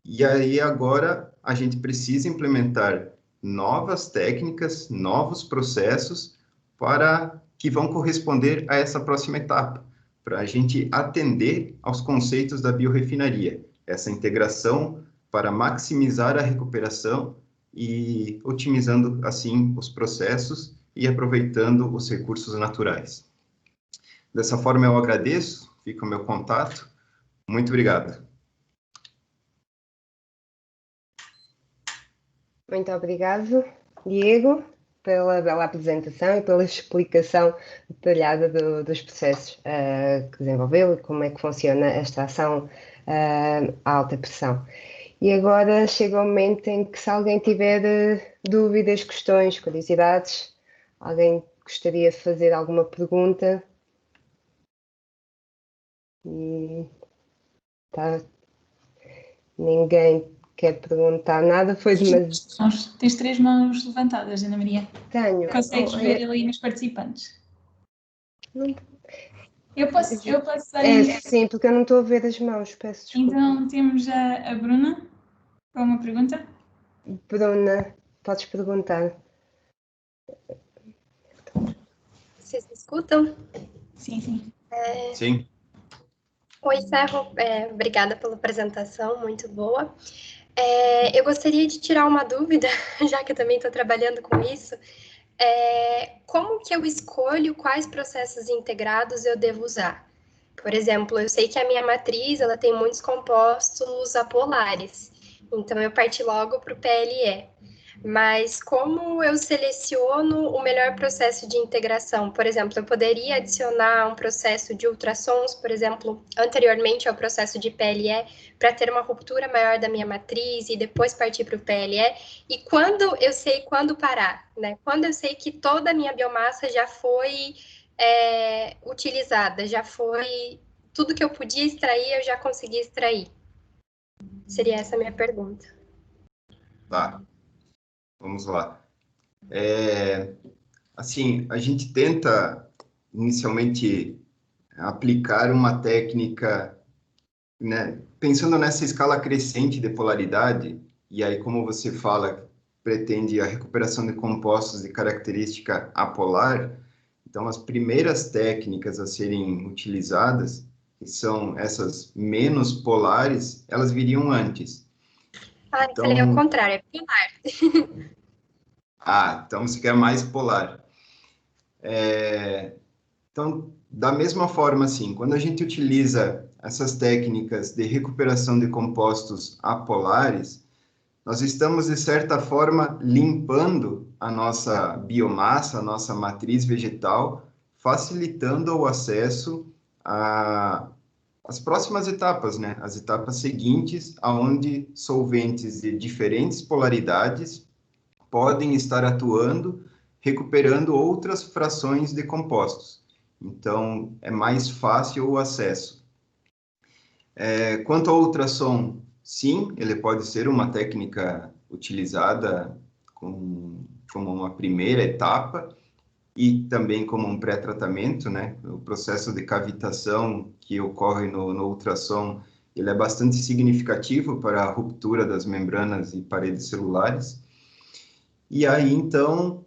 E aí, agora, a gente precisa implementar novas técnicas, novos processos para que vão corresponder a essa próxima etapa, para a gente atender aos conceitos da biorrefinaria, essa integração para maximizar a recuperação e otimizando, assim, os processos e aproveitando os recursos naturais. Dessa forma, eu agradeço, fica o meu contato. Muito obrigado. Muito obrigado, Diego, pela bela apresentação e pela explicação detalhada dos processos que desenvolveu e como é que funciona esta ação a alta pressão. E agora chega o momento em que, se alguém tiver dúvidas, questões, curiosidades, alguém gostaria de fazer alguma pergunta? Tá. Ninguém quer perguntar nada, foi demasiado. Tens 3 mãos levantadas, Ana Maria. Tenho. Consegues ver ali nos participantes? Não. Eu posso dar sim, porque eu não estou a ver as mãos, peço desculpa. Então temos a Bruna com uma pergunta. Bruna, podes perguntar. Vocês me escutam? Sim, sim. Sim. Oi, Ferro. Obrigada pela apresentação, muito boa. Eu gostaria de tirar uma dúvida, já que eu também estou trabalhando com isso. Como que eu escolho quais processos integrados eu devo usar? Por exemplo, eu sei que a minha matriz ela tem muitos compostos apolares, então eu parti logo para o PLE. Mas como eu seleciono o melhor processo de integração? Por exemplo, eu poderia adicionar um processo de ultrassons, por exemplo, anteriormente ao processo de PLE, para ter uma ruptura maior da minha matriz e depois partir para o PLE. E quando eu sei quando parar, né? Quando eu sei que toda a minha biomassa já foi utilizada, já foi tudo que eu podia extrair, eu já consegui extrair. Seria essa a minha pergunta. Tá. Vamos lá. Assim, a gente tenta inicialmente aplicar uma técnica, né, pensando nessa escala crescente de polaridade, e aí, como você fala, pretende a recuperação de compostos de característica apolar. Então, as primeiras técnicas a serem utilizadas, que são essas menos polares, elas viriam antes. Eu falei ao contrário, é polar. Então você quer mais polar. Então, da mesma forma, assim, quando a gente utiliza essas técnicas de recuperação de compostos apolares, nós estamos, de certa forma, limpando a nossa biomassa, a nossa matriz vegetal, facilitando o acesso às próximas etapas, né? As etapas seguintes, aonde solventes de diferentes polaridades podem estar atuando, recuperando outras frações de compostos. Então, é mais fácil o acesso. Quanto ao ultrassom, sim, ele pode ser uma técnica utilizada como uma primeira etapa e também como um pré-tratamento, né? O processo de cavitação que ocorre no ultrassom, ele é bastante significativo para a ruptura das membranas e paredes celulares. E aí, então,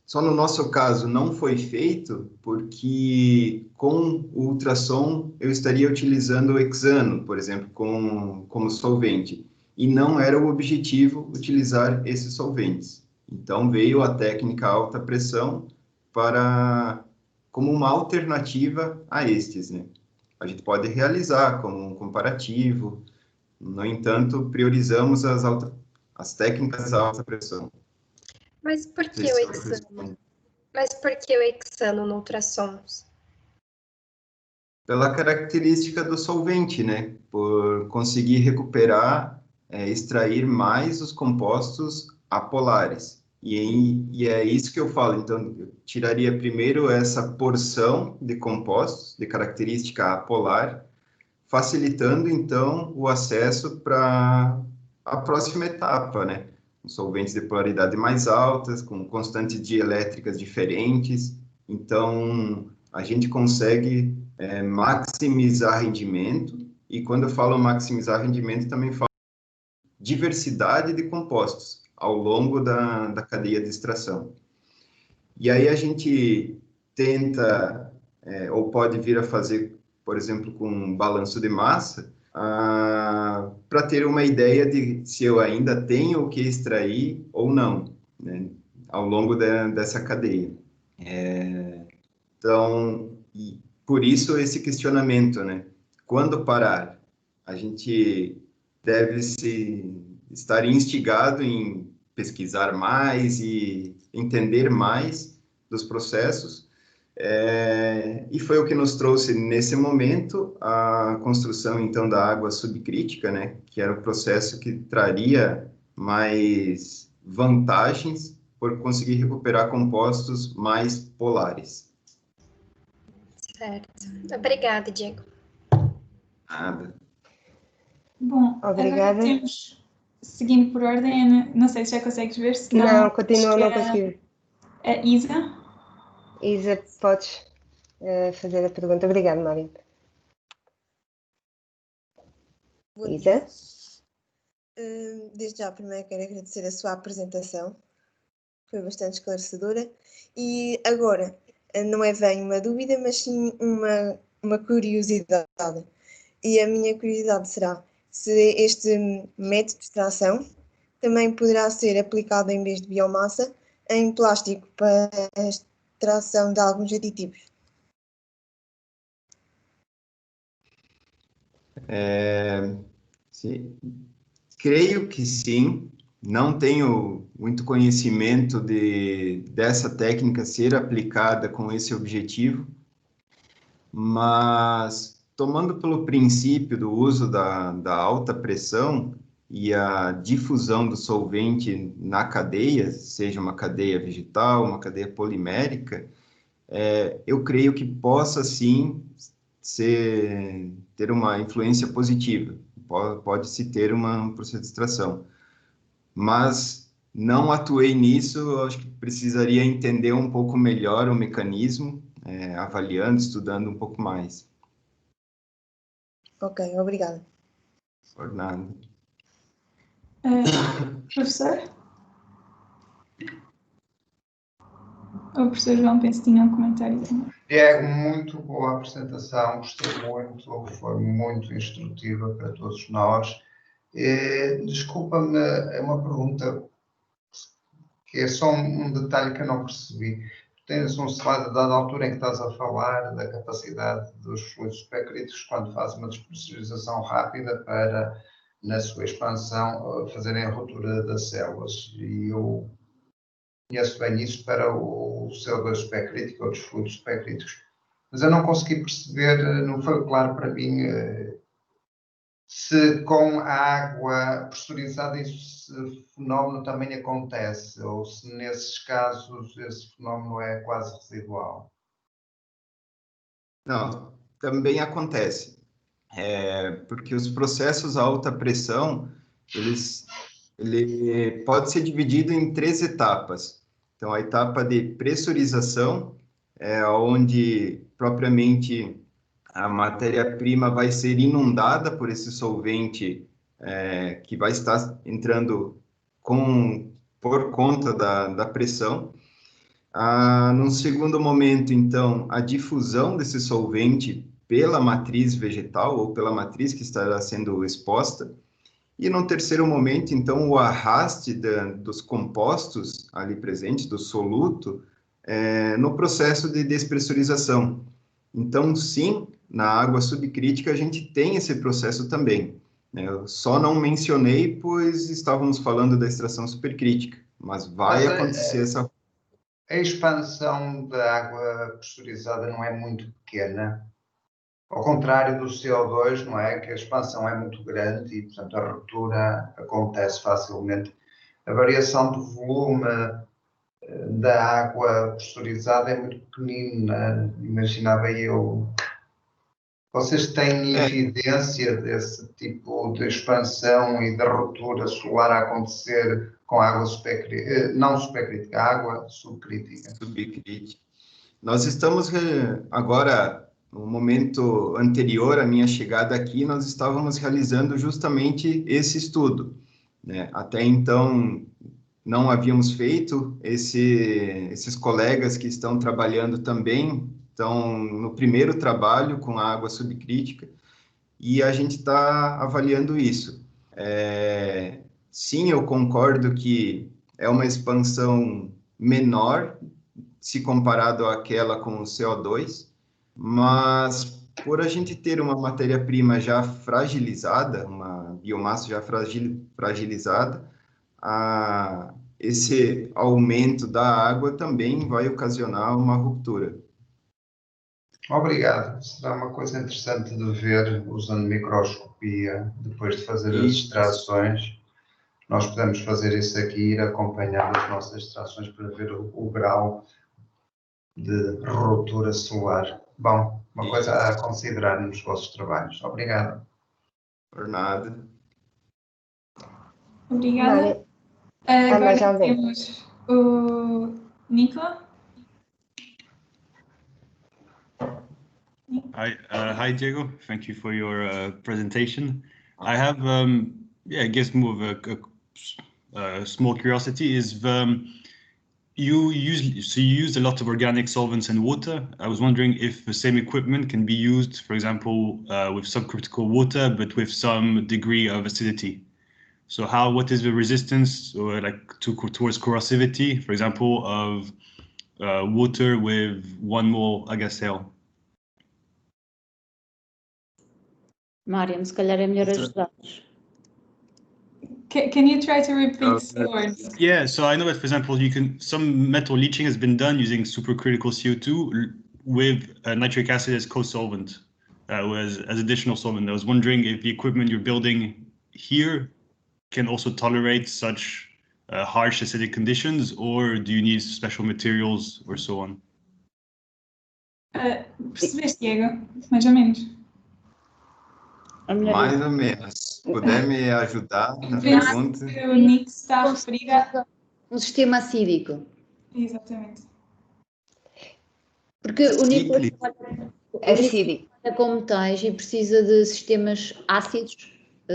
Só no nosso caso não foi feito porque com o ultrassom eu estaria utilizando o hexano, por exemplo, como solvente. E não era o objetivo utilizar esses solventes. Então veio a técnica alta pressão como uma alternativa a estes, né? A gente pode realizar como um comparativo, no entanto, priorizamos as técnicas à alta pressão. Mas por que o hexano? Mas por que o hexano no ultrassons? Pela característica do solvente, né? Por conseguir recuperar, extrair mais os compostos apolares. E é isso que eu falo. Então, eu tiraria primeiro essa porção de compostos de característica apolar, facilitando, então, o acesso para a próxima etapa, né? Solventes de polaridade mais altas, com constantes dielétricas diferentes. Então, a gente consegue maximizar rendimento, e quando eu falo maximizar rendimento, também falo diversidade de compostos ao longo da cadeia de extração. E aí a gente tenta, ou pode vir a fazer, por exemplo, com um balanço de massa, para ter uma ideia de se eu ainda tenho o que extrair ou não, né, ao longo dessa cadeia. Então, por isso esse questionamento, né? Quando parar? A gente deve estar instigado em pesquisar mais e entender mais dos processos, e foi o que nos trouxe, nesse momento, a construção, então, da água subcrítica, né, que era o processo que traria mais vantagens por conseguir recuperar compostos mais polares. Certo. Obrigada, Diego. Nada. Bom, Obrigada. agora temos, seguindo por ordem, Ana, não sei se já consegues ver, se Não, continua a não conseguir. A Isa. Isa, podes fazer a pergunta. Obrigada, Mário. Isa? Desde já, primeiro quero agradecer a sua apresentação, foi bastante esclarecedora. E agora, não é bem uma dúvida, mas sim uma curiosidade. E a minha curiosidade será se este método de extração também poderá ser aplicado, em vez de biomassa, em plástico para a extração de alguns aditivos. Sim. Creio que sim. Não tenho muito conhecimento dessa técnica ser aplicada com esse objetivo, mas tomando pelo princípio do uso da alta pressão e a difusão do solvente na cadeia, seja uma cadeia vegetal, uma cadeia polimérica, eu creio que possa sim ter uma influência positiva, pode-se ter um processo de extração. Mas não atuei nisso, acho que precisaria entender um pouco melhor o mecanismo, avaliando, estudando um pouco mais. Ok, obrigada. Por nada. Professor? O professor João, penso que tinha um comentário também. Diego, muito boa apresentação, gostei muito, foi muito instrutiva para todos nós. Desculpa-me, é uma pergunta que é só um detalhe que eu não percebi. Tens um slide da altura em que estás a falar da capacidade dos fluidos supercríticos quando fazes uma despressurização rápida para, na sua expansão, fazerem a ruptura das células. E eu conheço bem isso para o CO2 supercrítico ou dos fluidos supercríticos. Mas eu não consegui perceber, não foi claro para mim, se com a água pressurizada esse fenómeno também acontece, ou se nesses casos esse fenómeno é quase residual. Não, também acontece, porque os processos a alta pressão, ele pode ser dividido em 3 etapas. Então, a etapa de pressurização, onde propriamente a matéria-prima vai ser inundada por esse solvente que vai estar entrando por conta da pressão. Num segundo momento, então, a difusão desse solvente pela matriz vegetal ou pela matriz que estará sendo exposta. E no terceiro momento, então, o arraste dos compostos ali presentes, do soluto, no processo de despressurização. Então, sim, na água subcrítica a gente tem esse processo também. Eu só não mencionei, pois estávamos falando da extração supercrítica, mas vai acontecer essa... A expansão da água pressurizada não é muito pequena, ao contrário do CO2, não é? Que a expansão é muito grande e, portanto, a ruptura acontece facilmente. A variação do volume da água pressurizada é muito pequenina, imaginava eu. Vocês têm evidência desse tipo de expansão e de ruptura solar a acontecer com água supercrítica, não supercrítica, água subcrítica? Subcrítica. Nós estamos agora, no momento anterior à minha chegada aqui, nós estávamos realizando justamente esse estudo, né? Até então, não havíamos feito, esses colegas que estão trabalhando também estão no primeiro trabalho com a água subcrítica, e a gente está avaliando isso. Sim, eu concordo que é uma expansão menor se comparado àquela com o CO2, mas por a gente ter uma matéria-prima já fragilizada, uma biomassa já fragilizada, esse aumento da água também vai ocasionar uma ruptura. Obrigado. Será uma coisa interessante de ver usando microscopia, depois de fazer as extrações. Nós podemos fazer isso aqui, ir acompanhando as nossas extrações para ver o grau de ruptura solar. Bom, uma coisa a considerar nos vossos trabalhos. Obrigado. Por nada. Obrigada. Agora temos o Nicola. Hi, Diego. Thank you for your presentation. I have, I guess more of a small curiosity is you use a lot of organic solvents and water. I was wondering if the same equipment can be used, for example, with subcritical water, but with some degree of acidity. So what is the resistance or towards corrosivity, for example, of water with 1 mole agassale? Mariam, se calhar é melhor ajudares. Can you try to repeat the words? Yeah, so I know that, for example, some metal leaching has been done using supercritical CO2 with nitric acid as co-solvent, as additional solvent. I was wondering if the equipment you're building here can also tolerate such harsh acidic conditions, or do you need special materials or so on? Percebeste, Diego? Mais ou menos. Mais ou menos. Se puder me ajudar na pergunta. O Nick está a referir a... Um sistema acídico. Exatamente. Porque o Nick trabalha com metais e precisa de sistemas ácidos,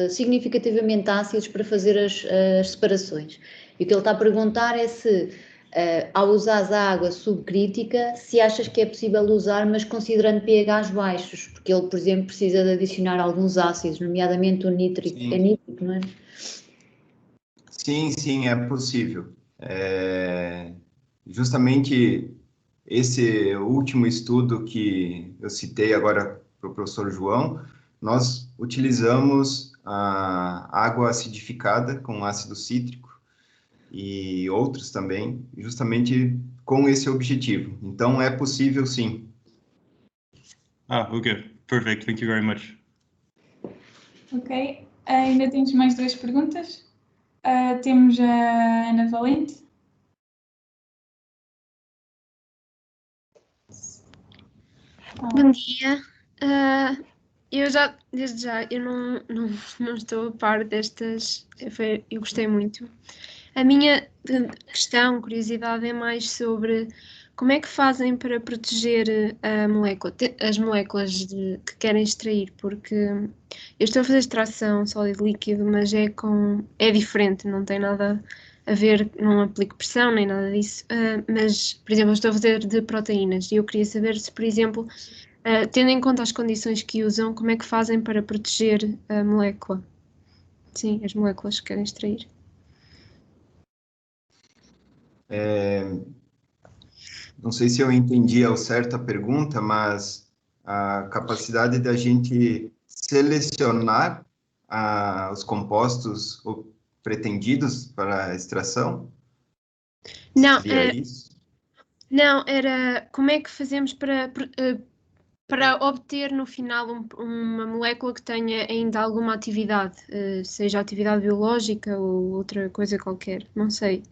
significativamente ácidos, para fazer as separações. E o que ele está a perguntar é se, ao usar a água subcrítica, se achas que é possível usar, mas considerando pHs baixos, porque ele, por exemplo, precisa de adicionar alguns ácidos, nomeadamente o nítrico. Sim. É nítrico, não é? Sim, é possível. Justamente esse último estudo que eu citei agora para o professor João, nós utilizamos a água acidificada com ácido cítrico e outros também, justamente com esse objetivo. Então, é possível, sim. Ok. Perfect. Thank you very much. Ok. Ainda temos mais 2 perguntas. Temos a Ana Valente. Bom dia. Desde já, eu não estou a par destas. Eu gostei muito. A minha questão, curiosidade, é mais sobre como é que fazem para proteger as moléculas que querem extrair, porque eu estou a fazer extração sólido-líquido, mas é diferente, não tem nada não aplico pressão nem nada disso, mas, por exemplo, eu estou a fazer de proteínas e eu queria saber se, por exemplo, tendo em conta as condições que usam, como é que fazem para proteger a molécula? Sim, as moléculas que querem extrair. Não sei se eu entendi ao certo a pergunta, mas a capacidade da gente selecionar os compostos pretendidos para a extração? Não, Seria isso? não, era como é que fazemos para obter no final uma molécula que tenha ainda alguma atividade, seja atividade biológica ou outra coisa qualquer, não sei.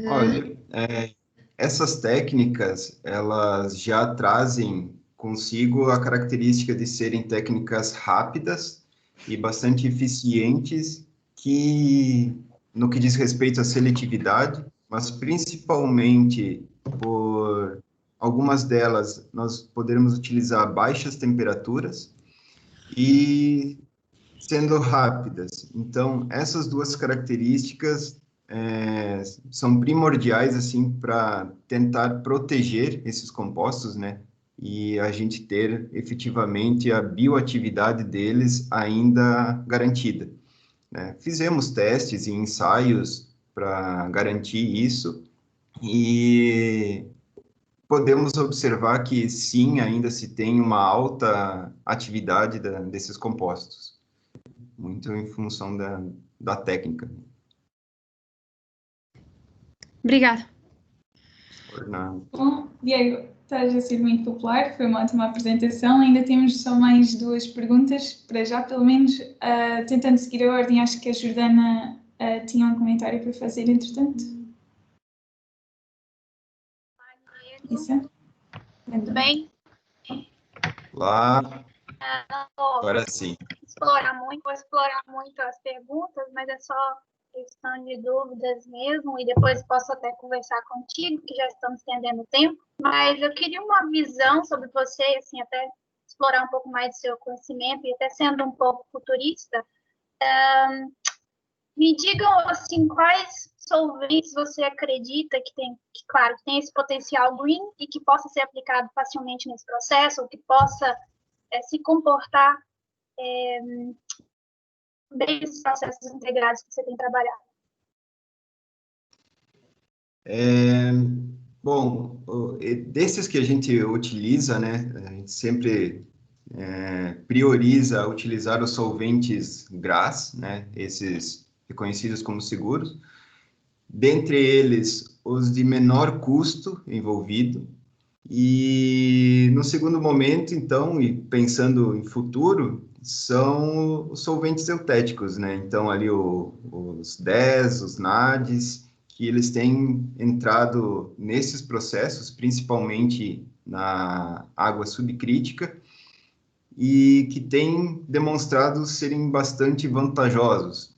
Olha, essas técnicas, elas já trazem consigo a característica de serem técnicas rápidas e bastante eficientes no que diz respeito à seletividade, mas principalmente por algumas delas nós poderemos utilizar baixas temperaturas e sendo rápidas. Então, essas duas características são primordiais assim para tentar proteger esses compostos, né? E a gente ter efetivamente a bioatividade deles ainda garantida, né? Fizemos testes e ensaios para garantir isso e podemos observar que sim, ainda se tem uma alta atividade desses compostos, muito em função da técnica. Obrigada. Por nada. Bom, Diego, estás a ser muito popular, foi uma ótima apresentação. Ainda temos só mais 2 perguntas, para já, pelo menos, tentando seguir a ordem. Acho que a Jordana tinha um comentário para fazer, entretanto. Isso. Tudo bem? Lá, agora sim. Vou explorar muito as perguntas, mas é só questão de dúvidas mesmo, e depois posso até conversar contigo, que já estamos estendendo o tempo. Mas eu queria uma visão sobre você, assim, até explorar um pouco mais do seu conhecimento, e até sendo um pouco futurista. Me digam, assim, quais solventes você acredita que tem, claro, que tem esse potencial green e que possa ser aplicado facilmente nesse processo, ou que possa se comportar desses processos integrados que você tem trabalhado? Bom, desses que a gente utiliza, né, a gente sempre prioriza utilizar os solventes GRAS, né, esses reconhecidos como seguros, dentre eles os de menor custo envolvido, e no segundo momento, então, e pensando em futuro, são os solventes eutéticos, né? Então, ali os DES, os NADs, que eles têm entrado nesses processos, principalmente na água subcrítica, e que têm demonstrado serem bastante vantajosos,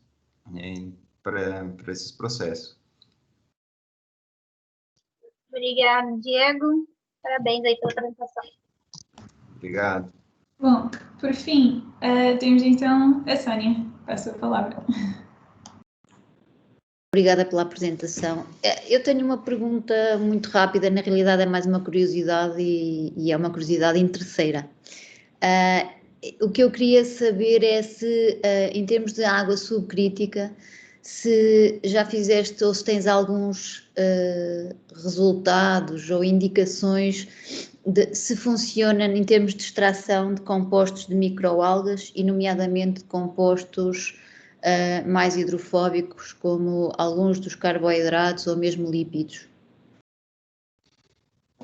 né, para esses processos. Obrigada, Diego. Parabéns aí pela apresentação. Obrigado. Bom, por fim, temos então a Sónia. Passo a palavra. Obrigada pela apresentação. Eu tenho uma pergunta muito rápida, na realidade é mais uma curiosidade e é uma curiosidade interesseira. O que eu queria saber é se, em termos de água subcrítica, se já fizeste ou se tens alguns resultados ou indicações de se funciona em termos de extração de compostos de microalgas e nomeadamente de compostos mais hidrofóbicos, como alguns dos carboidratos ou mesmo lípidos.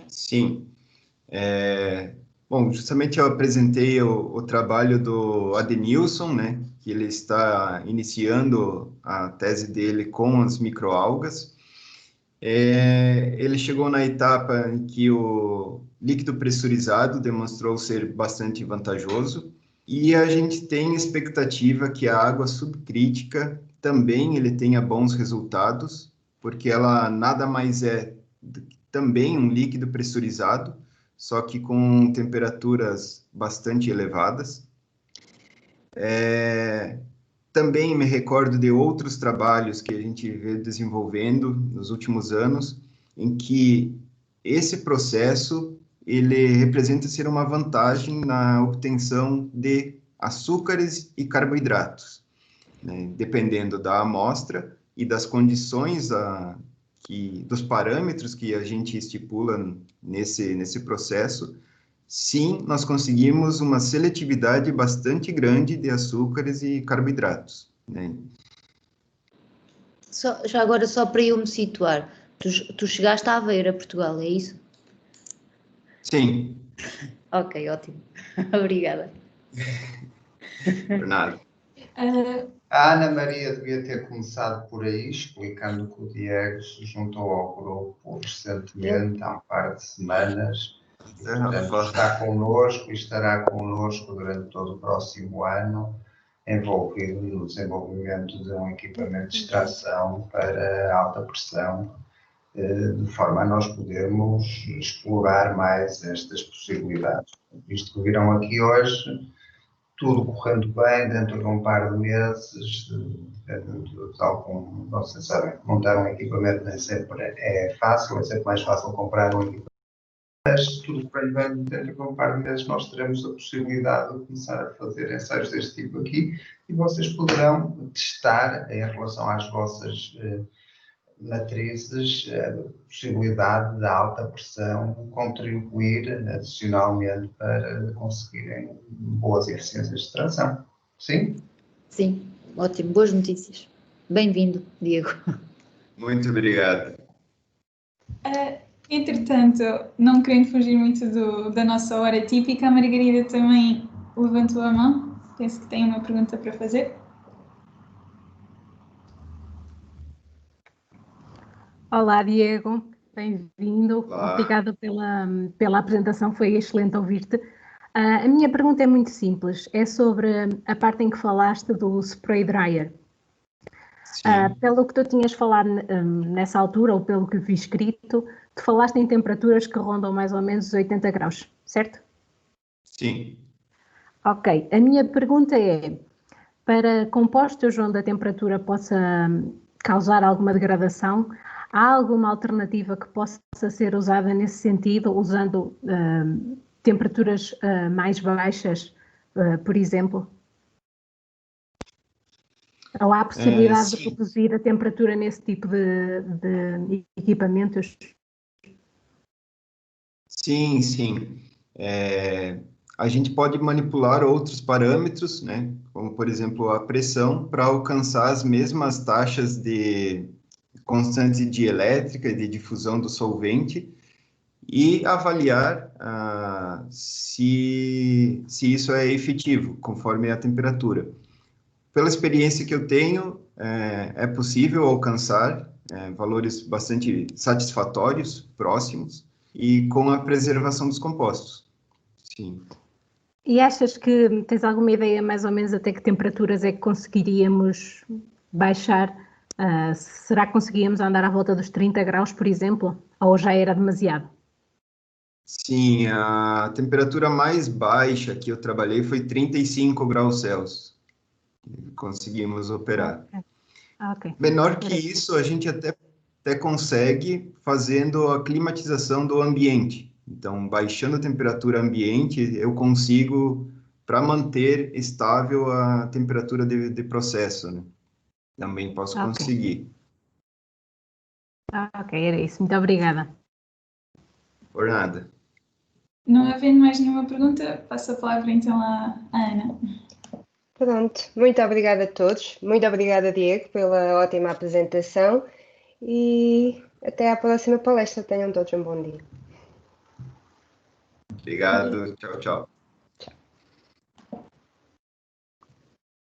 Sim. Bom, justamente eu apresentei o trabalho do Adenilson, né, que ele está iniciando a tese dele com as microalgas. Ele chegou na etapa em que o líquido pressurizado demonstrou ser bastante vantajoso, e a gente tem expectativa que a água subcrítica também ele tenha bons resultados, porque ela nada mais é também um líquido pressurizado, só que com temperaturas bastante elevadas. também me recordo de outros trabalhos que a gente veio desenvolvendo nos últimos anos, em que esse processo ele representa ser uma vantagem na obtenção de açúcares e carboidratos, né? Dependendo da amostra e das condições dos parâmetros que a gente estipula nesse processo, sim, nós conseguimos uma seletividade bastante grande de açúcares e carboidratos, né? Já agora, só para eu me situar, tu chegaste a Aveiro, a Portugal, é isso? Sim. Ok, ótimo. Obrigada. Por nada. A Ana Maria devia ter começado por aí, explicando que o Diego se juntou ao grupo recentemente, há um par de semanas, e, portanto, está connosco e estará connosco durante todo o próximo ano, envolvido no desenvolvimento de um equipamento de extração para alta pressão, de forma a nós podermos explorar mais estas possibilidades. Visto que viram aqui hoje, tudo correndo bem, dentro de um par de meses, tal como vocês sabem, montar um equipamento nem sempre é fácil, é sempre mais fácil comprar um equipamento. Mas tudo correndo bem, dentro de um par de meses nós teremos a possibilidade de começar a fazer ensaios deste tipo aqui e vocês poderão testar em relação às vossas matrizes a possibilidade da alta pressão contribuir adicionalmente para conseguirem boas eficiências de extração. Sim? Sim, ótimo, boas notícias. Bem-vindo, Diego. Muito obrigado. Entretanto, não querendo fugir muito da nossa hora típica, a Margarida também levantou a mão. Penso que tem uma pergunta para fazer. Olá, Diego, bem-vindo. Obrigada pela apresentação, foi excelente ouvir-te. A minha pergunta é muito simples, é sobre a parte em que falaste do spray dryer. Pelo que tu tinhas falado nessa altura, ou pelo que vi escrito, tu falaste em temperaturas que rondam mais ou menos os 80 graus, certo? Sim. Ok, a minha pergunta é, para compostos onde a temperatura possa causar alguma degradação, há alguma alternativa que possa ser usada nesse sentido, usando temperaturas mais baixas, por exemplo? Ou há a possibilidade de reduzir a temperatura nesse tipo de equipamentos? Sim, sim. A gente pode manipular outros parâmetros, né, como, por exemplo, a pressão, para alcançar as mesmas taxas de constante dielétrica e de difusão do solvente e avaliar se isso é efetivo, conforme a temperatura. Pela experiência que eu tenho, é possível alcançar valores bastante satisfatórios, próximos, e com a preservação dos compostos. Sim. E achas que tens alguma ideia mais ou menos até que temperaturas é que conseguiríamos baixar? Será que conseguíamos andar à volta dos 30 graus, por exemplo? Ou já era demasiado? Sim, a temperatura mais baixa que eu trabalhei foi 35 graus Celsius. Conseguimos operar. Okay. Menor que isso, a gente até consegue fazendo a climatização do ambiente. Então, baixando a temperatura ambiente, eu consigo, para manter estável a temperatura de processo, né? Também posso conseguir. Ok, era isso. Muito obrigada. Por nada. Não havendo mais nenhuma pergunta, passo a palavra então à Ana. Pronto, muito obrigada a todos. Muito obrigada, Diego, pela ótima apresentação e até à próxima palestra. Tenham todos um bom dia. Obrigado. Tchau, tchau.